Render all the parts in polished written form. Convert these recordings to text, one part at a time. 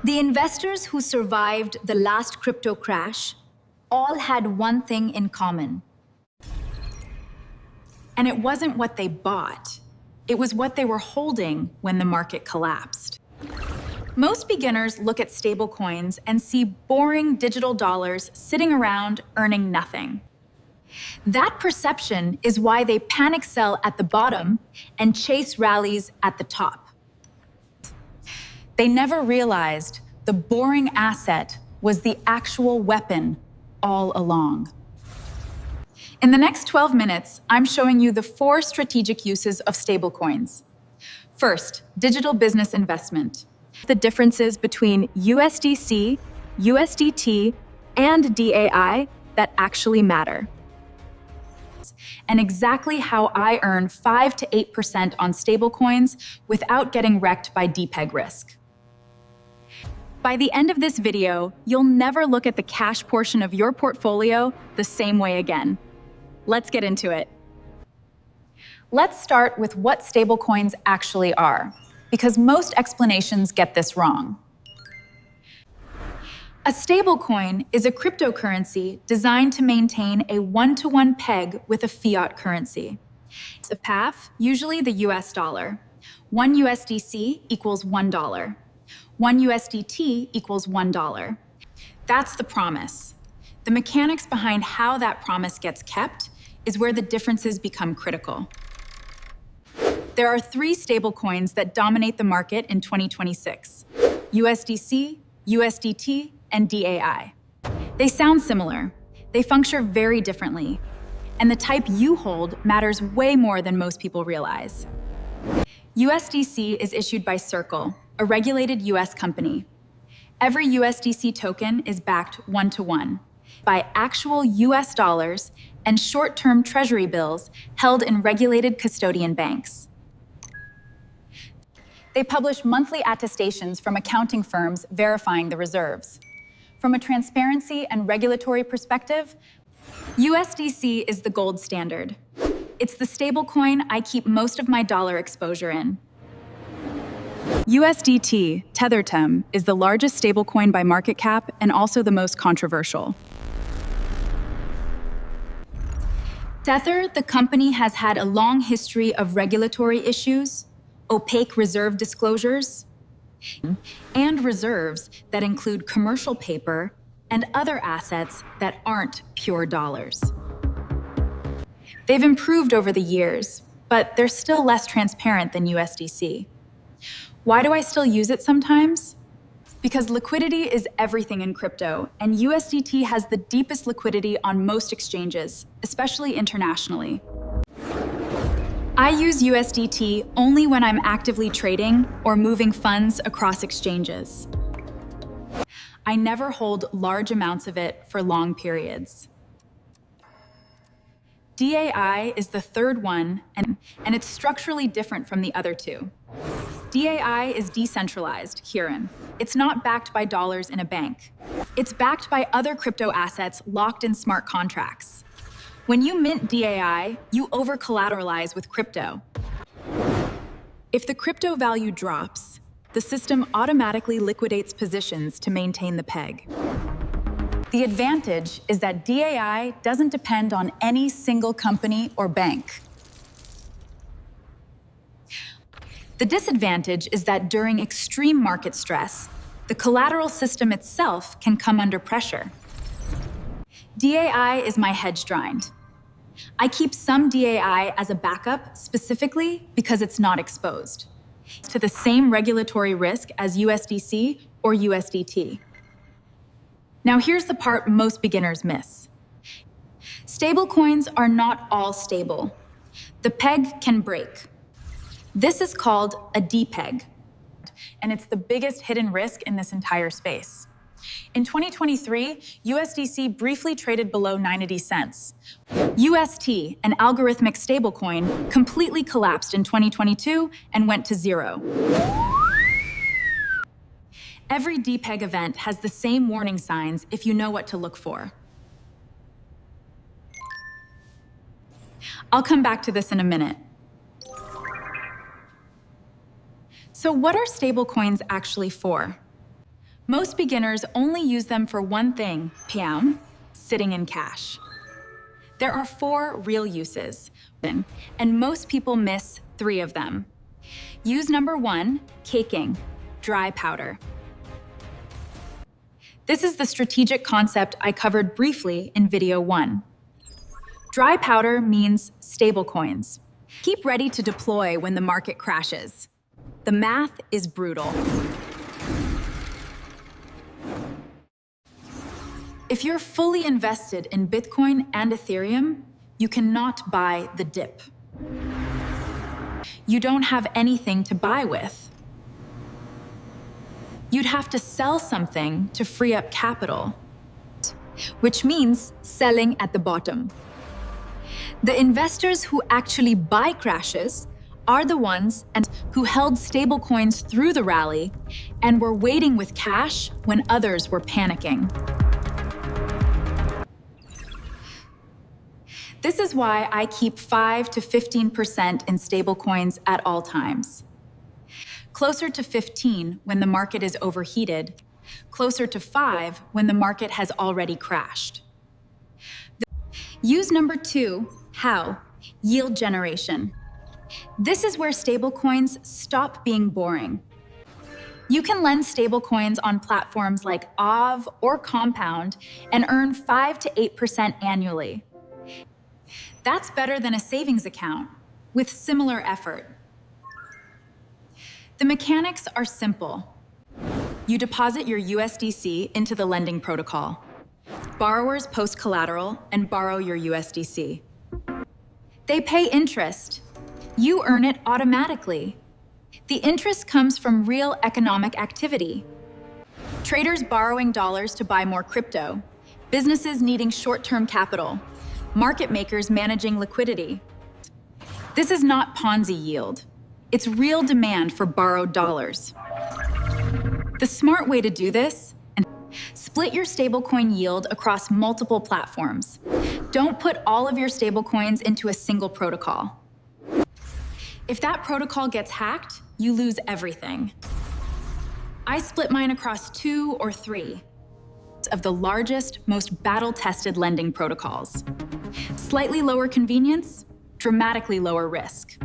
The investors who survived the last crypto crash all had one thing in common. And it wasn't what they bought. It was what they were holding when the market collapsed. Most beginners look at stablecoins and see boring digital dollars sitting around earning nothing. That perception is why they panic sell at the bottom and chase rallies at the top. They never realized the boring asset was the actual weapon all along. In the next 12 minutes, I'm showing you the 4 strategic uses of stablecoins. First, digital business investment. The differences between USDC, USDT, and DAI that actually matter. And exactly how I earn 5 to 8% on stablecoins without getting wrecked by depeg risk. By the end of this video, you'll never look at the cash portion of your portfolio the same way again. Let's get into it. Let's start with what stablecoins actually are, because most explanations get this wrong. A stablecoin is a cryptocurrency designed to maintain a one-to-one peg with a fiat currency. It's a PAF, usually the US dollar. 1 USDC equals $1. 1 USDT equals $1. That's the promise. The mechanics behind how that promise gets kept is where the differences become critical. There are 3 stablecoins that dominate the market in 2026: USDC, USDT, and DAI. They sound similar. They function very differently. And the type you hold matters way more than most people realize. USDC is issued by Circle, a regulated US company. Every USDC token is backed 1-to-1 by actual US dollars and short-term treasury bills held in regulated custodian banks. They publish monthly attestations from accounting firms verifying the reserves. From a transparency and regulatory perspective, USDC is the gold standard. It's the stablecoin I keep most of my dollar exposure in. USDT, TetherTem, is the largest stablecoin by market cap and also the most controversial. Tether, the company, has had a long history of regulatory issues, opaque reserve disclosures, and reserves that include commercial paper and other assets that aren't pure dollars. They've improved over the years, but they're still less transparent than USDC. Why do I still use it sometimes? Because liquidity is everything in crypto, and USDT has the deepest liquidity on most exchanges, especially internationally. I use USDT only when I'm actively trading or moving funds across exchanges. I never hold large amounts of it for long periods. DAI is the third one, and it's structurally different from the other 2. DAI is decentralized, Kieran. It's not backed by dollars in a bank. It's backed by other crypto assets locked in smart contracts. When you mint DAI, you over-collateralize with crypto. If the crypto value drops, the system automatically liquidates positions to maintain the peg. The advantage is that DAI doesn't depend on any single company or bank. The disadvantage is that during extreme market stress, the collateral system itself can come under pressure. DAI is my hedged rind. I keep some DAI as a backup specifically because it's not exposed to the same regulatory risk as USDC or USDT. Now here's the part most beginners miss. Stablecoins are not all stable. The peg can break. This is called a depeg, and it's the biggest hidden risk in this entire space. In 2023, USDC briefly traded below 90 cents. UST, an algorithmic stablecoin, completely collapsed in 2022 and went to 0. Every depeg event has the same warning signs if you know what to look for. I'll come back to this in a minute. So what are stablecoins actually for? Most beginners only use them for one thing, PM, sitting in cash. There are 4 real uses, and most people miss 3 of them. Use number 1, caking, dry powder. This is the strategic concept I covered briefly in video 1. Dry powder means stablecoins. Keep ready to deploy when the market crashes. The math is brutal. If you're fully invested in Bitcoin and Ethereum, you cannot buy the dip. You don't have anything to buy with. You'd have to sell something to free up capital, which means selling at the bottom. The investors who actually buy crashes are the ones who held stablecoins through the rally and were waiting with cash when others were panicking. This is why I keep 5 to 15% in stablecoins at all times. Closer to 15 when the market is overheated, closer to 5 when the market has already crashed. Use number 2, how? Yield generation. This is where stablecoins stop being boring. You can lend stablecoins on platforms like Aave or Compound and earn 5 to 8% annually. That's better than a savings account with similar effort. The mechanics are simple. You deposit your USDC into the lending protocol. Borrowers post collateral and borrow your USDC. They pay interest. You earn it automatically. The interest comes from real economic activity. Traders borrowing dollars to buy more crypto. Businesses needing short-term capital. Market makers managing liquidity. This is not Ponzi yield. It's real demand for borrowed dollars. The smart way to do this, split your stablecoin yield across multiple platforms. Don't put all of your stablecoins into a single protocol. If that protocol gets hacked, you lose everything. I split mine across 2 or 3 of the largest, most battle-tested lending protocols. Slightly lower convenience, dramatically lower risk.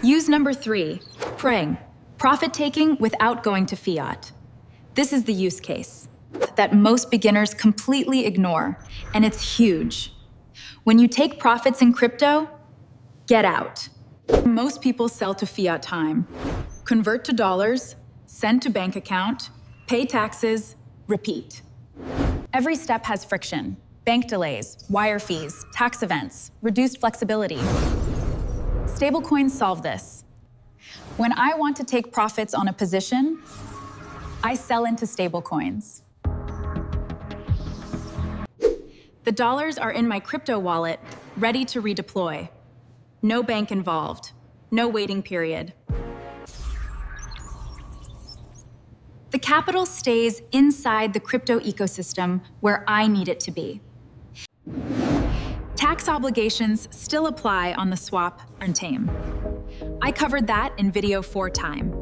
Use number 3, praying, profit-taking without going to fiat. This is the use case that most beginners completely ignore, and it's huge. When you take profits in crypto, get out. Most people sell to fiat time, convert to dollars, send to bank account, pay taxes, repeat. Every step has friction. Bank delays, wire fees, tax events, reduced flexibility. Stablecoins solve this. When I want to take profits on a position, I sell into stablecoins. The dollars are in my crypto wallet, ready to redeploy. No bank involved, no waiting period. The capital stays inside the crypto ecosystem where I need it to be. Tax obligations still apply on the swap and tame. I covered that in video 4 time.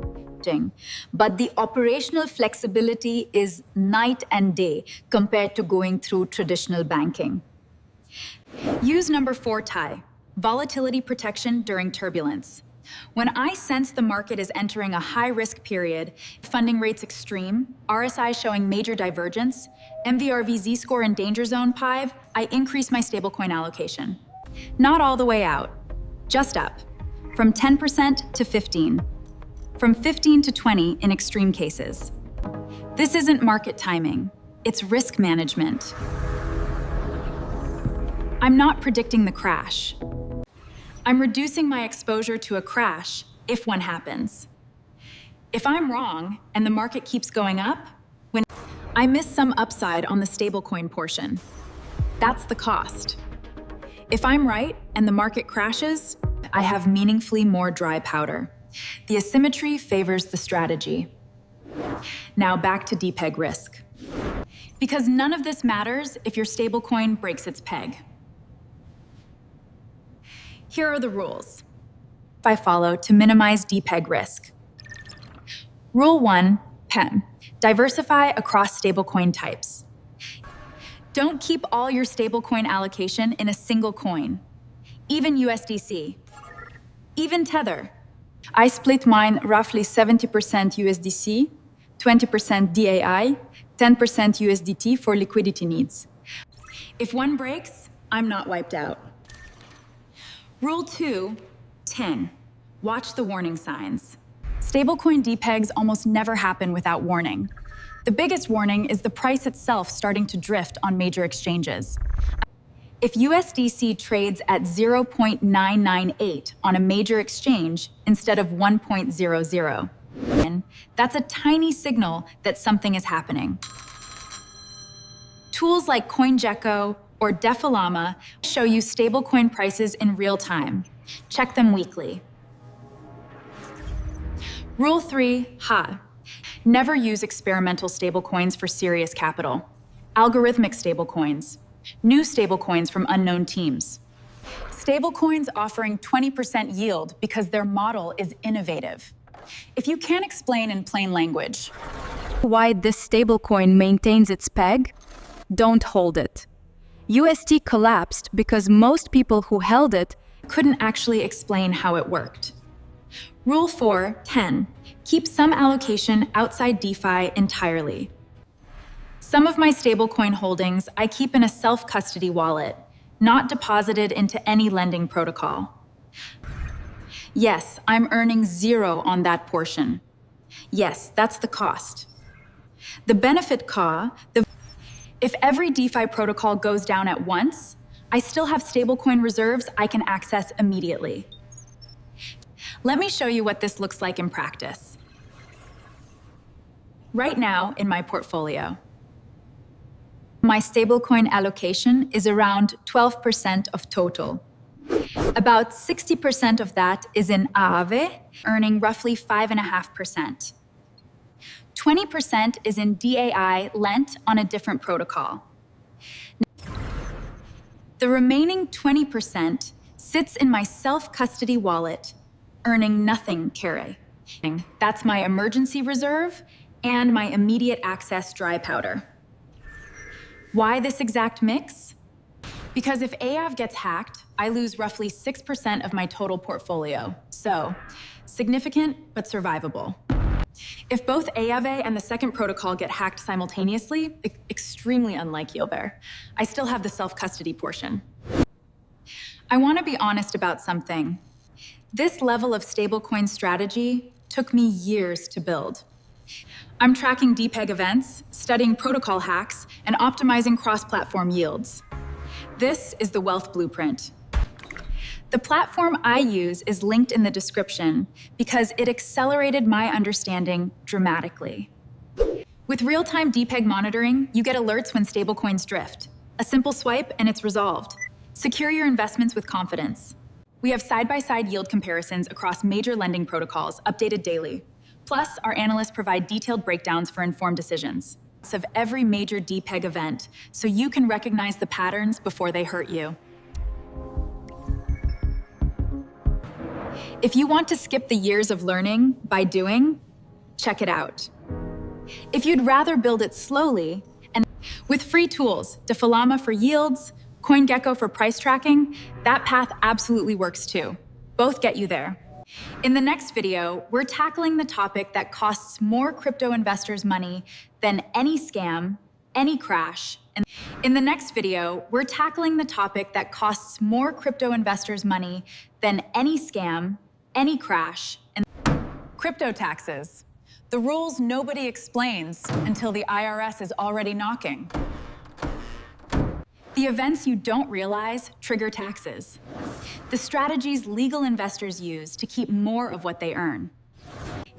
But the operational flexibility is night and day compared to going through traditional banking. Use number 4 tie, volatility protection during turbulence. When I sense the market is entering a high-risk period, funding rates extreme, RSI showing major divergence, MVRV Z-score in danger zone PIVE, I increase my stablecoin allocation. Not all the way out, just up, from 10% to 15%, from 15 to 20 in extreme cases. This isn't market timing, it's risk management. I'm not predicting the crash. I'm reducing my exposure to a crash if one happens. If I'm wrong and the market keeps going up, when I miss some upside on the stablecoin portion, that's the cost. If I'm right and the market crashes, I have meaningfully more dry powder. The asymmetry favors the strategy. Now back to depeg risk. Because none of this matters if your stablecoin breaks its peg. Here are the rules I follow to minimize depeg risk. Rule 1, 10. Diversify across stablecoin types. Don't keep all your stablecoin allocation in a single coin, even USDC, even Tether. I split mine roughly 70% USDC, 20% DAI, 10% USDT for liquidity needs. If one breaks, I'm not wiped out. Rule 2, 10. Watch the warning signs. Stablecoin depegs almost never happen without warning. The biggest warning is the price itself starting to drift on major exchanges. If USDC trades at 0.998 on a major exchange instead of 1.00, that's a tiny signal that something is happening. Tools like CoinGecko or Defalama show you stablecoin prices in real time. Check them weekly. Rule 3, never use experimental stablecoins for serious capital. Algorithmic stablecoins. New stablecoins from unknown teams. Stablecoins offering 20% yield because their model is innovative. If you can't explain in plain language why this stablecoin maintains its peg, don't hold it. USD collapsed because most people who held it couldn't actually explain how it worked. Rule 4, 10. Keep some allocation outside DeFi entirely. Some of my stablecoin holdings I keep in a self-custody wallet, not deposited into any lending protocol. Yes, I'm earning 0 on that portion. Yes, that's the cost. The benefit if every DeFi protocol goes down at once, I still have stablecoin reserves I can access immediately. Let me show you what this looks like in practice. Right now in my portfolio, my stablecoin allocation is around 12% of total. About 60% of that is in Aave, earning roughly 5.5%. 20% is in DAI lent on a different protocol. The remaining 20% sits in my self-custody wallet, earning nothing carry. That's my emergency reserve and my immediate access dry powder. Why this exact mix? Because if Aave gets hacked, I lose roughly 6% of my total portfolio. So, significant but survivable. If both Aave and the second protocol get hacked simultaneously, extremely unlikely there, I still have the self-custody portion. I want to be honest about something. This level of stablecoin strategy took me years to build. I'm tracking DPEG events, studying protocol hacks, and optimizing cross-platform yields. This is the wealth blueprint. The platform I use is linked in the description because it accelerated my understanding dramatically. With real-time DPEG monitoring, you get alerts when stablecoins drift. A simple swipe and it's resolved. Secure your investments with confidence. We have side-by-side yield comparisons across major lending protocols, updated daily. Plus, our analysts provide detailed breakdowns for informed decisions of every major DPEG event, so you can recognize the patterns before they hurt you. If you want to skip the years of learning by doing, check it out. If you'd rather build it slowly, and with free tools, Defalama for yields, CoinGecko for price tracking, that path absolutely works too. Both get you there. In the next video, we're tackling the topic that costs more crypto investors money than any scam, any crash. And in the next video, we're tackling the topic that costs more crypto investors money than any scam, any crash, and crypto taxes. The rules nobody explains until the IRS is already knocking. The events you don't realize trigger taxes. The strategies legal investors use to keep more of what they earn.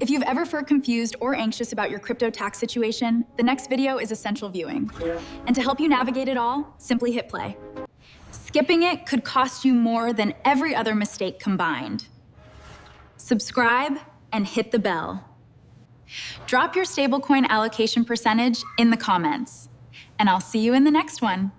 If you've ever felt confused or anxious about your crypto tax situation, the next video is essential viewing. And to help you navigate it all, simply hit play. Skipping it could cost you more than every other mistake combined. Subscribe and hit the bell. Drop your stablecoin allocation percentage in the comments, and I'll see you in the next one.